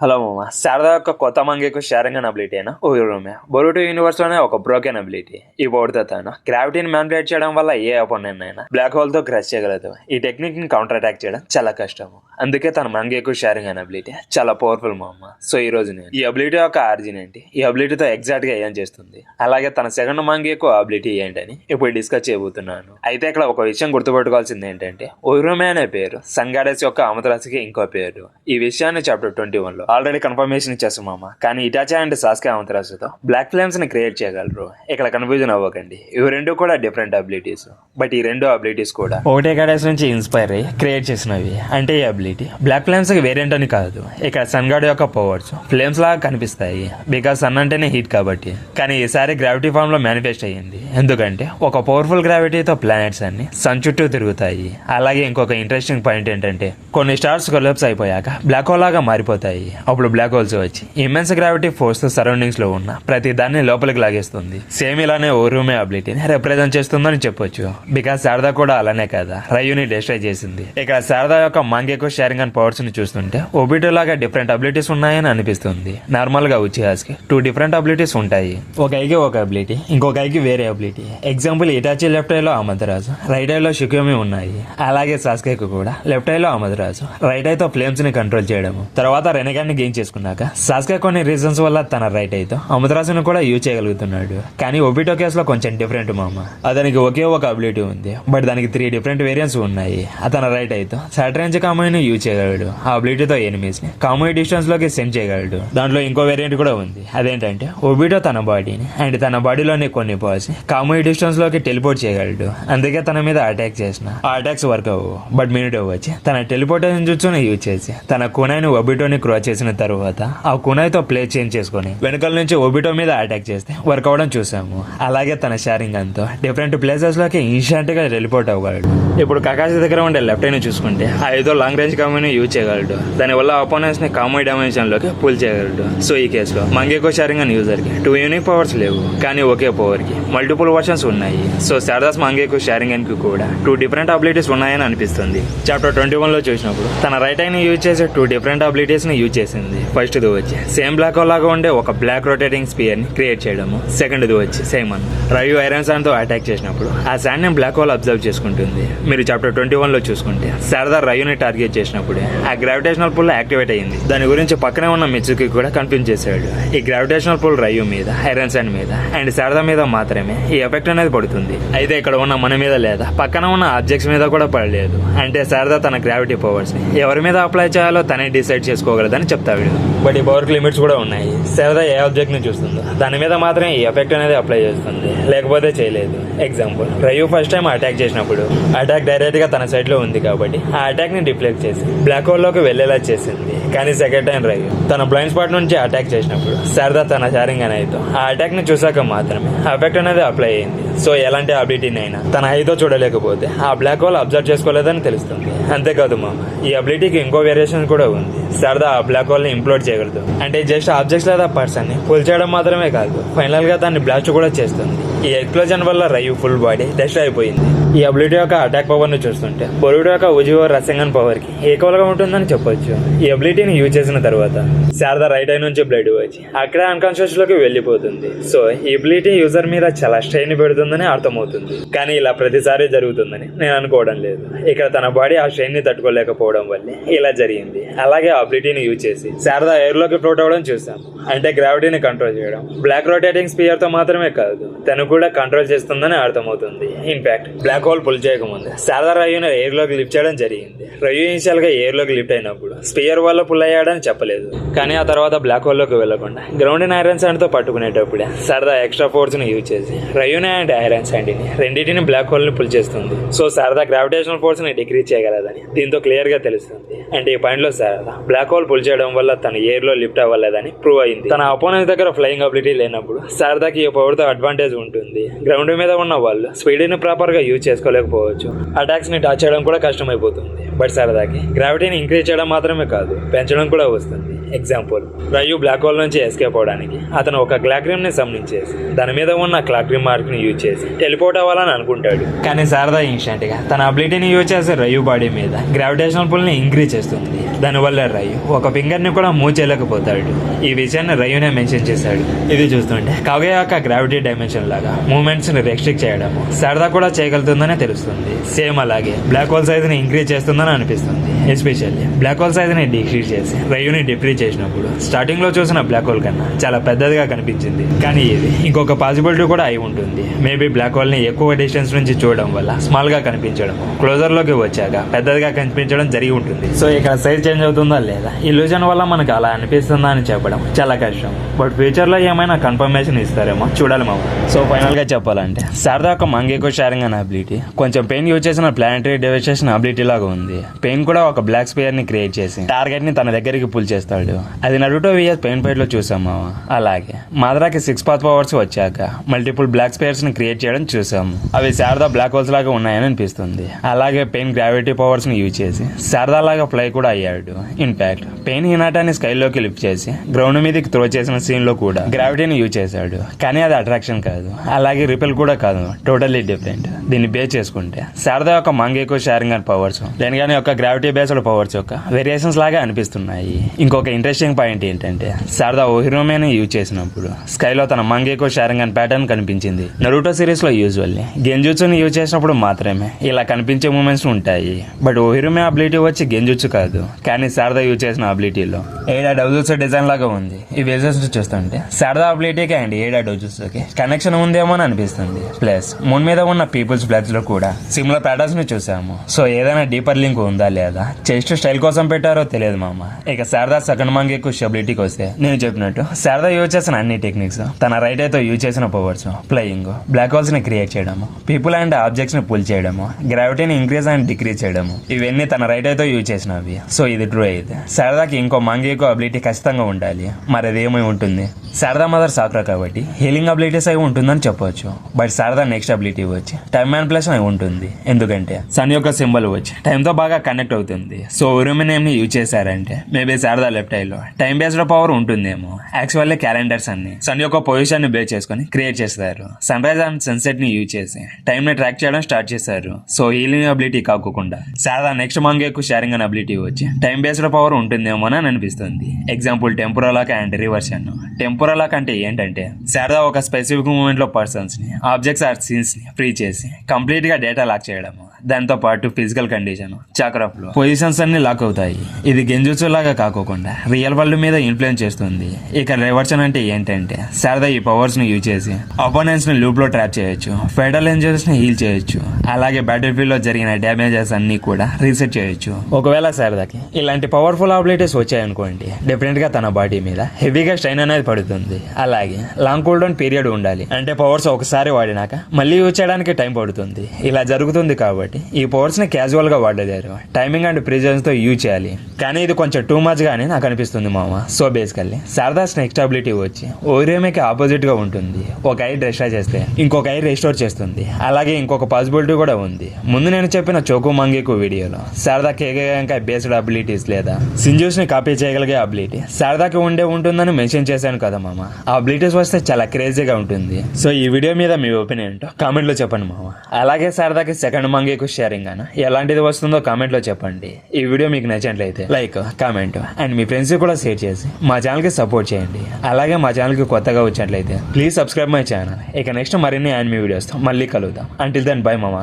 Hello మామ, శారదా యొక్క కొత్త మంగేకు షేరింగ్ అనే అబిలిటీ అయినా ఓరుమే బొరుటో యూనివర్స్ లోనే ఒక బ్రోకెన్ అబిలిటీ. ఈ బోర్డుతో తాను గ్రావిటీని మ్యానిపులేట్ చేయడం వల్ల ఏ అపోనెంట్ అయినా బ్లాక్ హోల్ తో క్రష్ చేయగలదు. ఈ టెక్నిక్ ని కౌంటర్ అటాక్ చేయడం చాలా కష్టము. అందుకే తన మంగేకు షేరింగ్ అనే అబిలిటీ చాలా పవర్ఫుల్ మామ. సో ఈ రోజు నేను ఈ అబిలిటీ యొక్క ఆరిజిన్ ఏంటి, ఈ అబిలిటీతో ఎగ్జాక్ట్ గా ఏం చేస్తుంది, అలాగే తన సెకండ్ మంగేకు అబిలిటీ ఏంటని ఇప్పుడు డిస్కస్ చేయబోతున్నాను. అయితే ఇక్కడ ఒక విషయం గుర్తుపెట్టుకోవాల్సింది ఏంటంటే, ఓరుమే అనే పేరు సంగాడెస్ యొక్క అమతరాశికి ఇంకో పేరు. ఈ విషయాన్ని చాప్టర్ 21 లో ఆల్రెడీ కన్ఫర్మేషన్ ఇచ్చేస్తాం మామ. కానీ ఇటాచా అండ్ సాస్కే అమతరాశితో బ్లాక్ ఫ్లేమ్స్ ని క్రియేట్ చేయగలరు. ఇక్కడ కన్ఫ్యూజన్ అవ్వకండి, ఇవి రెండు కూడా డిఫరెంట్ అబిలిటీస్. బట్ ఈ రెండు అబిలిటీస్ కూడా ఒకటే గాడెస్ నుంచి ఇన్స్పైర్ అయ్యి క్రియేట్ చేసినవి. అంటే ఈ అబిలిటీ బ్లాక్ ఫ్లేమ్స్ కి వేరియంట్ అని కాదు. ఇక్కడ సన్ గాడ్ యొక్క పవర్స్ ఫ్లేమ్స్ లాగా కనిపిస్తాయి, బికాస్ సన్ అంటేనే హీట్ కాబట్టి. కానీ ఈసారి గ్రావిటీ ఫామ్ లో మేనిఫెస్ట్ అయ్యింది. ఎందుకంటే ఒక పవర్ఫుల్ గ్రావిటీతో ప్లానెట్స్ అన్ని సన్ చుట్టూ తిరుగుతాయి. అలాగే ఇంకొక ఇంట్రెస్టింగ్ పాయింట్ ఏంటంటే, కొన్ని స్టార్స్ కొలాప్స్ అయిపోయాక బ్లాక్ హోల్ లాగా మారిపోతాయి. అప్పుడు బ్లాక్ హోల్స్ వచ్చి ఇమెన్స్ గ్రావిటీ ఫోర్స్ తో సరౌండింగ్స్ లో ఉన్న ప్రతి దాన్ని లోపలికి లాగేస్తుంది. సేమ్ ఇలానే ఓరుమే అబిలిటీని రిప్రజెంట్ చేస్తుందని చెప్పొచ్చు. బికాస్ శారదా కూడా అలానే కదా రయుని డిస్ట్రాయ్ చేసింది. ఇక్కడ శారదా యొక్క మంగేకు షేరింగ్ అండ్ పవర్స్ ని చూస్తుంటే ఒబిటో లాగా డిఫరెంట్ అబిలిటీస్ ఉన్నాయని అనిపిస్తుంది. నార్మల్ గా ఉచిహాస్ కి 2 డిఫరెంట్ అబిలిటీస్ ఉంటాయి. ఒక ఐకి ఒక అబిలిటీ, ఇంకొక ఐకి వేరే ability. Example Hitachi left eye లో అమదరాజు, రైట్ ఐ లో షుక్యోమి ఉన్నాయి. అలాగే సాస్కేకు కూడా లెఫ్ట్ ఐ లో అమదరాజు, రైట్ ఐ తో ఫ్లేమ్స్ ని కంట్రోల్ చేయడము. తర్వాత రెనగాన్ని గెయిన్ చేసుకున్నాక సాస్కే కొన్ని రీజన్స్ వల్ల తన రైట్ అయితే అమృతరాజును కూడా యూజ్ చేయగలుగుతున్నాడు. కానీ ఒబిటో కేసులో కొంచెం డిఫరెంట్ మామ. అతనికి ఒకే ఒక అబిలిటీ ఉంది, బట్ దానికి 3 డిఫరెంట్ వేరియంట్స్ ఉన్నాయి. అతని రైట్ అయితే షార్ట్ రేంజ్ కామోని యూజ్ చేయగలడు. ఆ అబిలిటీతో ఎనిమీస్ ని కామోయి డిస్టెన్స్ లోకి సెండ్ చేయగలడు. దాంట్లో ఇంకో వేరియంట్ కూడా ఉంది. అదేంటంటే ఒబిటో తన బాడీని అండ్ తన బాడీలోని కొన్ని పార్ట్స్ ని కామోయి డిస్టెన్స్ లోకి టెలిపోర్ట్ చేయగలడు. అందుకే తన మీద అటాక్ చేసిన ఆ అటాక్స్ వర్క్ అవ్వవు. బట్ మినిటో వచ్చి తన టెలిపోర్టేషన్ జుట్సుని యూజ్ చేసి తన కునాయిని ఒబిటోని క్రాస్ చేసిన తర్వాత ఆ కునాయితో ప్లే చేంజ్ చేసుకుని వెనకాల నుంచి ఒబిటో మీద అటాక్ చేస్తే వర్క్ అవడం చూసాము. అలాగే తన షేరింగ్ అంతా డిఫరెంట్ ప్లేసెస్ లోకి ఇన్స్టెంట్ గా టెలిపోర్ట్ అవ్వగలడు. ఇప్పుడు కకాషి దగ్గర ఉండే లెఫ్ట్ ఐ ని చూసుకుంటే ఆ ఏదో లాంగ్ రేంజ్ కామోని యూజ్ చేయగలడు. దానివల్ల అపోనెంట్స్ ని కామోయి డైమెన్షన్ లోకి పుల్ చేయగలడు. సో ఈ కేసులో మంగేకో షేరింగ్ అనే యూజర్ కి 2 యూనిక్ పవర్స్ లేవు, కానీ ఒకే పవర్ కి మల్టిపుల్ వర్షన్స్ ఉన్నాయి. సో శారదాస్ మంగేకో షేరింగ్ కి కూడా 2 డిఫరెంట్ అబిలిటీస్ ఉన్నాయని అనిపిస్తుంది. చాప్టర్ 21 లో చూసినప్పుడు తన రైట్ ఐ ని యూజ్ చేసే 2 డిఫరెంట్ అబిలిటీస్ ని యూజ్ చేసింది. ఫస్ట్ ది వచ్చి సేమ్ బ్లాక్ హోల్ లాగా ఉండే ఒక బ్లాక్ రొటేటింగ్ స్పియర్ ని క్రియేట్ చేయడము. సెకండ్ ది వచ్చి సేమన్ రయు ఐరన్ శాండ్ తో అటాక్ చేసినప్పుడు ఆ శాండ్ ని బ్లాక్ హోల్ అబ్జర్వ్ చేసుకుంటుంది. మీరు చాప్టర్ 21 లో చూసుకుంటే శారదా రయుని టార్గెట్ చేసినప్పుడే ఆ గ్రావిటేషనల్ పుల్ యాక్టివేట్ అయ్యింది. దాని గురించి పక్కనే ఉన్న మిత్సుకి కూడా కన్ఫ్యూజ్ చేశాడు. ఈ గ్రావిటేషనల్ పుల్ రయు మీద, ఐరన్ శాండ్ మీద అండ్ శారదా మీద మాత్రమే ఈ ఎఫెక్ట్ అనేది పడుతుంది. అయితే ఇక్కడ ఉన్న మన మీద లేదా పక్కన ఉన్న ఆబ్జెక్ట్స్ మీద కూడా పడలేదు. అంటే శారదా తన గ్రావిటీ పవర్స్ ని ఎవరి మీద అప్లై చేయాలో తనే డిసైడ్ చేసుకోగలదని చెప్తాడు. బట్ ఈ పవర్ లిమిట్స్ కూడా ఉన్నాయి. శారదా ఏ ఆబ్జెక్ట్ ని చూస్తుందో దాని మీద మాత్రమే ఈ ఎఫెక్ట్ అనేది అప్లై చేస్తుంది, లేకపోతే చేయలేదు. ఎగ్జాంపుల్, రయు ఫస్ట్ టైం అటాక్ చేసినప్పుడు అటాక్ డైరెక్ట్ గా తన సైడ్ లో ఉంది కాబట్టి ఆ అటాక్ ని డిఫ్లెక్ట్ చేసి బ్లాక్ హోల్ లోకి వెళ్లేలా చేసింది. కానీ సెకండ్ టైం రయు తన బ్లైండ్ స్పాట్ నుంచి అటాక్ చేసినప్పుడు శారదా తన షేరింగ్ అనేది ఆ అటాక్ ని చూసాక మాత్రమే ఆ ఎఫెక్ట్ అనేది అప్లై అయింది. సో ఎలాంటి అబిలిటీని అయినా తన ఐతో చూడలేకపోతే ఆ బ్లాక్ హోల్ అబ్జర్వ్ చేసుకోలేదని తెలుస్తుంది. అంతేకాదు మామ, ఈ అబిలిటీకి ఇంకో వేరియేషన్ కూడా ఉంది. శారదా ఆ బ్లాక్ హోల్ ని ఇంప్లోడ్ చేయగలదు. అంటే జస్ట్ ఆబ్జెక్ట్స్ లేదా పర్సన్ ని పుల్ చేయడం మాత్రమే కాదు, ఫైనల్ గా దాన్ని బ్లాస్ట్ కూడా చేస్తుంది. ఈ ఎక్స్ప్లోజన్ వల్ల రయు ఫుల్ బాడీ డెస్ట్రాయ్ అయిపోయింది. ఈ అబిలిటీ యొక్క అటాక్ పవర్ ను చూస్తుంటే బొరుడో యొక్క ఉజివో రసంగన్ పవర్ కి ఈక్వల్ గా ఉంటుందని చెప్పొచ్చు. ఈ అబిలిటీని యూజ్ చేసిన తర్వాత శారదా రైట్ ఐ నుంచి బ్లడ్ వచ్చి అక్కడ అన్కాన్షియస్ లోకి వెళ్లిపోతుంది. సో ఈ అబిలిటీ యూజర్ మీద చాలా స్ట్రెయిన్ పెడుతుందని అర్థమవుతుంది. కానీ ఇలా ప్రతిసారి జరుగుతుందని నేను అనుకోవడం లేదు. ఇక్కడ తన బాడీ ఆ స్ట్రెయిన్ ని తట్టుకోలేకపోవడం వల్లే ఇలా జరిగింది. అలాగే ఆ అబిలిటీని యూజ్ చేసి శారదా ఎయిర్ లోకి ఫ్లోట్ అవ్వడం చూసాం. అంటే గ్రావిటీని కంట్రోల్ చేయడం బ్లాక్ రొటేటింగ్ స్పియర్ తో మాత్రమే కాదు, తను కూడా కంట్రోల్ చేస్తుందని అర్థమవుతుంది. ఇన్ఫాక్ట్ బ్లాక్ హోల్ పుల్ చేయకముందు శారదా రయుని ఎయిర్ లోకి లిఫ్ట్ చేయడం జరిగింది. రయు ఇనిషియల్ గా ఎయిర్ లోకి లిఫ్ట్ అయినప్పుడు స్పియర్ వల్ల పుల్ అయ్యాడని చెప్పలేదు. కానీ ఆ తర్వాత బ్లాక్ హోల్ లోకి వెళ్లకుండా గ్రౌండ్ ఐరన్ శాండ్ తో పట్టుకునేటప్పుడే శారదా ఎక్స్ట్రా ఫోర్స్ ని యూజ్ చేసి రయుని అండ్ ఐరన్ శాండ్ ని రెండింటిని బ్లాక్ హోల్ ని పుల్ చేస్తుంది. సో శారదా గ్రావిటేషనల్ ఫోర్స్ ని డిక్రీజ్ చేయగలదని దీంతో క్లియర్ గా తెలుస్తుంది. అండ్ ఈ పాయింట్ లో శారదా బ్లాక్ హోల్ పుల్ చేయడం వల్ల తన ఎయిర్ లో లిఫ్ట్ అవ్వలేదని ప్రూవ్ అయింది. తన అపోనెంట్ దగ్గర ఫ్లయింగ్ అబిలిటీ లేనప్పుడు శారదాకి ఈ పవర్ తో అడ్వాంటేజ్ ఉంటుంది. గ్రౌండ్ మీద ఉన్న వాళ్ళు స్పీడ్ ని ప్రాపర్ గా యూజ్ చేసుకోలేకపోవచ్చు, అటాక్స్ ని టాచ్ చేయడం కూడా కష్టమైపోతుంది. బట్ సరదాకి గ్రావిటీని ఇంక్రీజ్ చేయడం మాత్రమే కాదు, పెంచడం కూడా వస్తుంది. ఎగ్జాంపుల్, రయు బ్లాక్ హోల్ నుంచి ఎస్కేప్ అవడానికి అతను ఒక క్లాక్రిమ్ ని సమ్మించేసి దాని మీద ఉన్న క్లాక్రిమ్ మార్క్ ని యూజ్ చేసి టెలిపోర్ట్ అవ్వాలని అనుకుంటాడు. కానీ శారదా ఇన్స్టెంట్ గా తన అబిలిటీని యూజ్ చేసి రయు బాడీ మీద గ్రావిటేషనల్ పుల్ ని ఇంక్రీజ్ చేస్తుంది. దానివల్ల రయు ఒక ఫింగర్ ని కూడా మూవ్ చేయలేకపోతాడు. ఈ విషయాన్ని రయునే మెన్షన్ చేశాడు. ఇది చూస్తుంటే కావ్య యొక్క గ్రావిటీ డైమెన్షన్ లాగా మూవ్మెంట్స్ ని రెస్ట్రిక్ట్ చేయడము శారదా కూడా చేయగలుగుతుందనే తెలుస్తుంది. సేమ్ అలాగే బ్లాక్ హోల్ సైజ్ ని ఇంక్రీజ్ చేస్తుందని అనిపిస్తుంది. ఎస్పెషల్లీ బ్లాక్ హోల్ సైజ్ ని డిక్రీజ్ చేసి రయుని డిక్రీజ్ చేసినప్పుడు స్టార్టింగ్ లో చూసిన బ్లాక్ హోల్ కన్నా చాలా పెద్దదిగా కనిపించింది. కానీ ఇది ఇంకొక పాసిబిలిటీ కూడా అయి ఉంటుంది. మేబీ బ్లాక్ హోల్ ని ఎక్కువ డిస్టెన్స్ నుంచి చూడడం వల్ల స్మాల్ గా కనిపించడం, క్లోజర్ లోకి వచ్చాక పెద్దదిగా కనిపించడం జరిగి ఉంటుంది. సో ఇక్కడ సైజ్ చేంజ్ అవుతుందా లేదా, ఇల్యూజన్ వల్ల మనకు అలా అనిపిస్తుందా అని చెప్పడం చాలా కష్టం. బట్ ఫ్యూచర్ లో ఏమైనా కన్ఫర్మేషన్ ఇస్తారేమో చూడాలి మామ. సో ఫైనల్ గా చెప్పాలంటే శారదా ఒక మంగేకో షేరింగ్ అనే అబిలిటీ కొంచెం పెయిన్ యూజ్ చేసిన ప్లానటరీ డెవిస్టేషన్ అబిలిటీ లాగా ఉంది. పెయిన్ కూడా ఒక బ్లాక్ స్పియర్ ని క్రియేట్ చేసి టార్గెట్ ని తన దగ్గరికి పుల్ చేస్తాడు. అది నరుటో విఎస్ పెయిన్ ఫైట్ లో చూసాం మామ. అలాగే మాద్రాకి 6 పాత్ పవర్స్ వచ్చాక మల్టిపుల్ బ్లాక్ స్పియర్స్ ని క్రియేట్ చేయడం చూసాము. అవి శారదా బ్లాక్ హోల్స్ లాగా ఉన్నాయని అనిపిస్తుంది. అలాగే పెయిన్ గ్రావిటీ పవర్స్ ని యూజ్ చేసి శారదా లాగా ఫ్లై కూడా అయ్యాడు. ఇన్ఫాక్ట్ పెయిన్ హినాటాని స్కైలోకి లిఫ్ట్ చేసి గ్రౌండ్ మీదకి త్రో చేసిన సీన్ లో కూడా గ్రావిటీని యూజ్ చేశాడు. కానీ అది అట్రాక్షన్ కాదు, అలాగే రిపెల్ కూడా కాదు, టోటల్లీ డిఫరెంట్. దీన్ని బేస్ చేసుకుంటే శారదా యొక్క మంగేకో షేరింగ్ అండ్ పవర్స్ లేనిగానే యొక్క గ్రావిటీ బేస్డ్ పవర్స్ యొక్క వేరియేషన్స్ లాగా అనిపిస్తున్నాయి. ఇంకొక ఇంట్రెస్టింగ్ పాయింట్ ఏంటంటే శారదా ఓహిరోమేని యూజ్ చేసినప్పుడు స్కైలో తన మంగేకో షేరింగ్ అండ్ ప్యాటర్న్ కనిపించింది. నరుటో సిరీస్ లో యూజువల్లీ గెంజుట్సుని యూజ్ చేసినప్పుడు మాత్రమే ఇలా కనిపించే మూమెంట్స్ ఉంటాయి. బట్ ఓహిరోమే అబిలిటీ వచ్చి గెంజుట్సు కాదు, కానీ శారదా యూజ్ చేసిన అబిలిటీలో ఏడా డౌజుట్సు డిజైన్ లాగా ఉంది. ఈ వేజెస్ చూస్తుంటే శారదా అబిలిటీకి అండ్ ఏడా డౌజుట్సుకి కనెక్షన్ ఉందేమో అని అనిపిస్తుంది. ప్లస్ మూన్ మీద ఉన్న పీపుల్స్ బ్లడ్స్ లో కూడా సిమిలర్ ప్యాటర్న్స్ ని చూసాము. సో ఏదైనా డీపర్ లింక్ ఉందా లేదా, చెస్ట్ స్టైల్ కోసం పెట్టారో తెలియదు మామ. ఇక శారదా సెకండ్ మంగేకు అబిలిటీకి వస్తే నేను చెప్పినట్టు శారదా యూజ్ చేసిన అన్ని టెక్నిక్స్, తన రైట్ అయితే యూజ్ చేసిన పవర్స్, ఫ్లయింగ్, బ్లాక్ హోల్స్ ని క్రియేట్ చేయడము, పీపుల్ అండ్ ఆబ్జెక్ట్స్ ని పుల్ చేయడము, గ్రావిటీని ఇంక్రీజ్ అండ్ డిక్రీజ్ చేయడము, ఇవన్నీ తన రైట్ అయితే యూజ్ చేసినవి. సో ఇది ట్రూ అయితే శారదాకి ఇంకో మంగేకు అబిలిటీ ఖచ్చితంగా ఉండాలి. మరి అదేమై ఉంటుంది? శారదా మదర్ సాక్రా కాబట్టి హీలింగ్ అబిలిటీస్ అయి ఉంటుందని చెప్పొచ్చు. బట్ శారదా నెక్స్ట్ అబిలిటీ వచ్చి టైమ్ మ్యానిపులేషన్ అయి ఉంటుంది. ఎందుకంటే సన్ యొక్క సింబల్ వచ్చి టైం తో బాగా కనెక్ట్ అవుతుంది. సో ఉరుమినేమ్ ని యూజ్ చేశారంటే మేబీ శారదా లెఫ్ట్ ఐ లో టైం బేస్డ్ పవర్ ఉంటుందేమో. యాక్చువల్లీ క్యాలెండర్స్ అన్ని సన్ యొక్క పొజిషన్ ని బేస్ చేసుకుని క్రియేట్ చేస్తారు. సన్ రైజ్ అండ్ సన్సెట్ ని యూజ్ చేసి టైం ని ట్రాక్ చేయడం స్టార్ట్ చేశారు. సో హీలింగ్ అబిలిటీ కాకుండా శారదా నెక్స్ట్ మంగేకు షేరింగ్ అనే అబిలిటీ వచ్చి టైం బేస్డ్ పవర్ ఉంటుందేమో అని అనిపిస్తుంది. Example temporal lock and reversion. Temporal lock అంటే ఏంటంటే శారదా ఒక స్పెసిఫిక్ మూమెంట్ లో పర్సన్స్ ని, ఆబ్జెక్ట్స్ ఆర్ సీన్స్ ని ఫ్రీ చేసి కంప్లీట్ గా డేటా లాక్ చేయడము. దాంతో పాటు ఫిజికల్ కండిషన్, చక్ర ఫ్లో, పొజిషన్స్ అన్ని లాక్ అవుతాయి. ఇది గెంజుట్సు లాగా కాకోకుండా రియల్ వరల్డ్ మీద ఇన్ఫ్లుయెన్స్ చేస్తుంది. ఇక రివర్షన్ అంటే ఏంటంటే శారదా ఈ పవర్స్ ని యూజ్ చేసి అపోనెంట్స్ ని లూప్ లో ట్రాప్ చేయొచ్చు, ఫెడరల్ ఇంజరీస్ ని హీల్ చేయొచ్చు, అలాగే బ్యాటిల్ ఫీల్డ్ లో జరిగిన డ్యామేజెస్ అన్ని కూడా రీసెట్ చేయొచ్చు. ఒకవేళ శారదాకి ఇలాంటి పవర్ఫుల్ అబిలిటీస్ వచ్చాయనుకోండి, డెఫినెట్ గా తన బాడీ మీద హెవీగా స్ట్రైన్ అనేది పడుతుంది. అలాగే లాంగ్ కూల్ డౌన్ పీరియడ్ ఉండాలి. అంటే పవర్స్ ఒకసారి వాడినాక మళ్ళీ యూజ్ చేయడానికి టైం పడుతుంది. ఇలా జరుగుతుంది కాబట్టి ఈ పవర్స్ ని క్యాజువల్ గా వాడలేరు, టైమింగ్ అండ్ ప్రిజన్స్ తో యూజ్ చేయాలి. కానీ ఇది కొంచెం టూ మచ్ గానే నాకు అనిపిస్తుంది మామ. So basically Sharada's next ability వచ్చి ఓరియోమేకి ఆపోజిట్ గా ఉంటుంది. ఒక ఐ డిస్ట్రాయ్ చేస్తే ఇంకొక ఐ రెస్టోర్ చేస్తుంది. అలాగే ఇంకొక పాసిబిలిటీ కూడా ఉంది. ముందు నేను చెప్పిన చోకు మంగేకు వీడియోలో శారదా కేకేగా బేస్డ్ అబిలిటీస్ లేదా సింజూస్ ని కాపీ చేయగలిగే అబిలిటీ శారదాకి ఉంటుందని మెన్షన్ చేశాను కదా మామ. ఆ అబిలిటీస్ వస్తే చాలా క్రేజీగా ఉంటుంది. సో ఈ వీడియో మీద మీ ఒపీనియన్ ఏంటో కామెంట్ లో చెప్పండి మామ. అలాగే శారదాకి సెకండ్ మంగేకు షేరింగ్ అన్న ఎలాంటిది వస్తుందో కామెంట్ లో చెప్పండి. ఈ వీడియో మీకు నచ్చినట్లయితే like, comment and me friends కూడా షేర్ చేసి మా ఛానల్ కి సపోర్ట్ చేయండి. అలాగే మా ఛానల్ కి కొత్తగా వచ్చినట్లయితే ప్లీజ్ సబ్స్క్రైబ్ మై ఛానల్. ఇక నెక్స్ట్ మరిన్ని యానిమే వీడియోస్ తో మళ్ళీ కలుద్దాం. అంటిల్ దెన్ బై మామ.